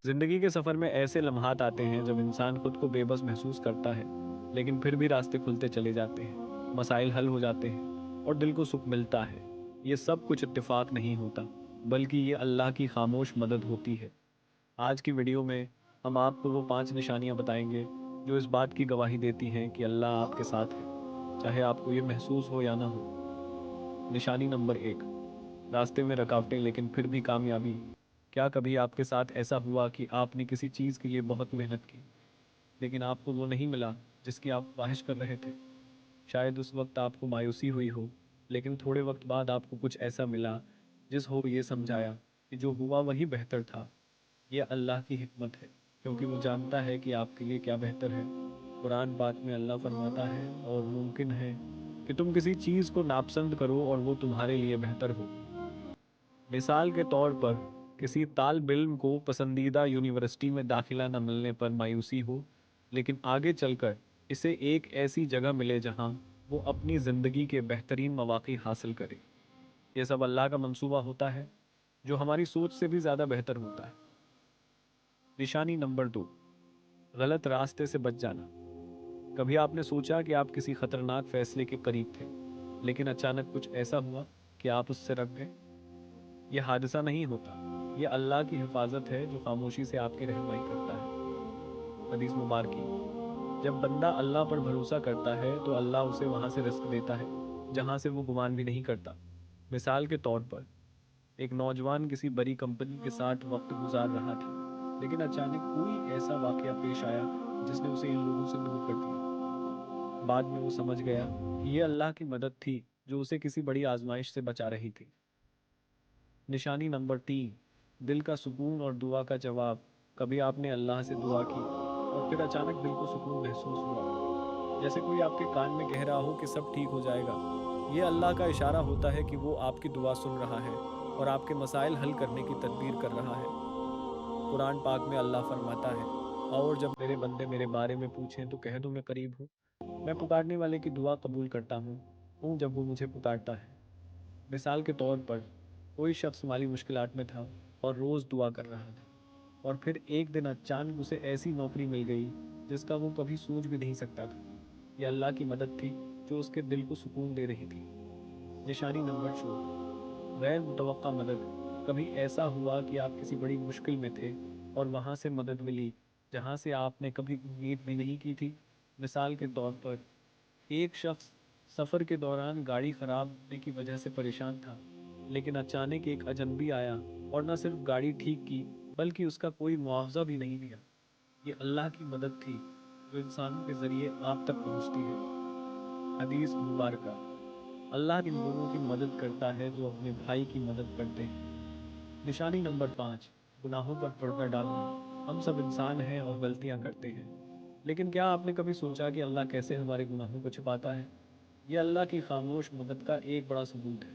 जिंदगी के सफर में ऐसे लम्हात आते हैं जब इंसान खुद को बेबस महसूस करता है, लेकिन फिर भी रास्ते खुलते चले जाते हैं, मसाइल हल हो जाते हैं और दिल को सुख मिलता है। ये सब कुछ इत्तेफाक नहीं होता, बल्कि ये अल्लाह की खामोश मदद होती है। आज की वीडियो में हम आपको वो 5 निशानियां बताएंगे जो इस बात की गवाही देती हैं कि अल्लाह आपके साथ है, चाहे आपको ये महसूस हो या ना हो। निशानी नंबर 1, रास्ते में रुकावटें लेकिन फिर भी कामयाबी। क्या कभी आपके साथ ऐसा हुआ कि आपने किसी चीज़ के लिए बहुत मेहनत की, लेकिन आपको वो नहीं मिला जिसकी आप ख्वाहिश कर रहे थे? शायद उस वक्त आपको मायूसी हुई हो, लेकिन थोड़े वक्त बाद आपको कुछ ऐसा मिला जिस हो ये समझाया कि जो हुआ वही बेहतर था। यह अल्लाह की हिकमत है, क्योंकि वो जानता है कि आपके लिए क्या बेहतर है। कुरान पाक में अल्लाह फरमाता है, और मुमकिन है कि तुम किसी चीज़ को नापसंद करो और वो तुम्हारे लिए बेहतर हो। मिसाल के तौर पर, किसी तालिब इल्म को पसंदीदा यूनिवर्सिटी में दाखिला न मिलने पर मायूसी हो, लेकिन आगे चलकर इसे एक ऐसी जगह मिले जहां वो अपनी ज़िंदगी के बेहतरीन मौक़े हासिल करे। ये सब अल्लाह का मंसूबा होता है, जो हमारी सोच से भी ज़्यादा बेहतर होता है। निशानी नंबर 2, गलत रास्ते से बच जाना। कभी आपने सोचा कि आप किसी खतरनाक फैसले के करीब थे, लेकिन अचानक कुछ ऐसा हुआ कि आप उससे रक गए? यह हादसा नहीं होता, यह अल्लाह की हिफाजत है जो खामोशी से आपकी रहनुमाई करता है। हदीस मुबारकी, जब बंदा अल्लाह पर भरोसा करता है तो अल्लाह उसे वहां से रिस्क देता है जहां से वो गुमान भी नहीं करता। मिसाल के तौर पर, एक नौजवान किसी बड़ी कंपनी के साथ वक्त गुजार रहा था, लेकिन अचानक कोई ऐसा वाकया पेश आया जिसने उसे इन लोगों से दूर कर दिया। बाद में वो समझ गया कि ये अल्लाह की मदद थी जो उसे किसी बड़ी आजमाइश से बचा रही थी। निशानी नंबर 3, दिल का सुकून और दुआ का जवाब। कभी आपने अल्लाह से दुआ की और फिर अचानक दिल को सुकून महसूस हुआ, जैसे कोई आपके कान में कह रहा हो कि सब ठीक हो जाएगा। ये अल्लाह का इशारा होता है कि वो आपकी दुआ सुन रहा है और आपके मसाइल हल करने की तदबीर कर रहा है। कुरान पाक में अल्लाह फरमाता है, और जब मेरे बंदे मेरे बारे में पूछें तो कह दो मैं करीब हूँ, मैं पुकारने वाले की दुआ कबूल करता हूँ जब वो मुझे पुकारता है। मिसाल के तौर पर, कोई शख्स माली मुश्किलात में था और रोज़ दुआ कर रहा था, और फिर एक दिन अचानक उसे ऐसी नौकरी मिल गई जिसका वो कभी सोच भी नहीं सकता था। यह अल्लाह की मदद थी जो उसके दिल को सुकून दे रही थी। निशानी नंबर 4, गैर मुतवक्का मदद। कभी ऐसा हुआ कि आप किसी बड़ी मुश्किल में थे और वहाँ से मदद मिली जहाँ से आपने कभी उम्मीद भी नहीं की थी। मिसाल के तौर पर, एक शख्स सफ़र के दौरान गाड़ी खराब होने की वजह से परेशान था, लेकिन अचानक एक अजनबी आया और न सिर्फ गाड़ी ठीक की, बल्कि उसका कोई मुआवजा भी नहीं दिया। ये अल्लाह की मदद थी जो इंसानों के ज़रिए आप तक पहुंचती है। हदीस मुबारक, अल्लाह इन लोगों की मदद करता है जो अपने भाई की मदद करते हैं। निशानी नंबर 5, गुनाहों पर पर्दा डालना। हम सब इंसान हैं और गलतियां करते हैं, लेकिन क्या आपने कभी सोचा कि अल्लाह कैसे हमारे गुनाहों को छुपाता है? यह अल्लाह की खामोश मदद का एक बड़ा सबूत है।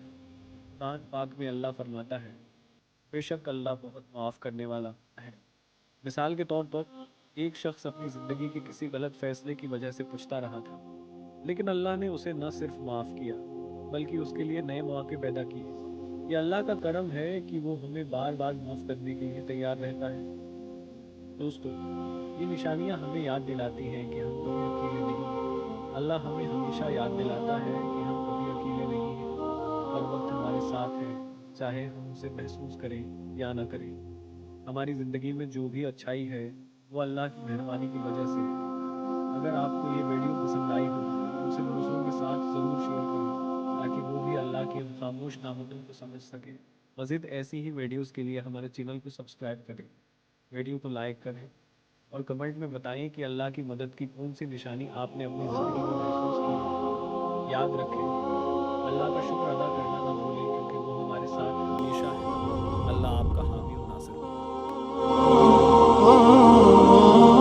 कुरान पाक में अल्लाह फरमाता है, बेशक अल्लाह बहुत माफ़ करने वाला है। मिसाल के तौर पर, एक शख्स अपनी ज़िंदगी के किसी गलत फैसले की वजह से पूछता रहा था, लेकिन अल्लाह ने उसे न सिर्फ माफ़ किया, बल्कि उसके लिए नए मौके पैदा किए। ये अल्लाह का करम है कि वो हमें बार बार माफ़ करने के लिए तैयार रहता है। दोस्तों, ये निशानियाँ हमें याद दिलाती हैं कि हम कभी अकेले नहीं हैं। अल्लाह हमें हमेशा याद दिलाता है कि हम कभी अकेले नहीं हैं। हर वक्त हमारे साथ है, चाहे हम उसे महसूस करें या ना करें। हमारी ज़िंदगी में जो भी अच्छाई है, वो अल्लाह की मेहरबानी की वजह से है। अगर आपको ये वीडियो पसंद आई हो तो उसे दूसरों के साथ ज़रूर शेयर करें, ताकि वो भी अल्लाह की इन खामोश नामतों को समझ सकें। मज़ीद ऐसी ही वीडियोज़ के लिए हमारे चैनल को सब्सक्राइब करें, वीडियो को लाइक करें और कमेंट में बताएं कि अल्लाह की मदद की कौन सी निशानी आपने अपनी ज़िंदगी में महसूस की है। याद रखें, अल्लाह का शुक्र अदा करना ना भूलें, क्योंकि वो हमारे साथ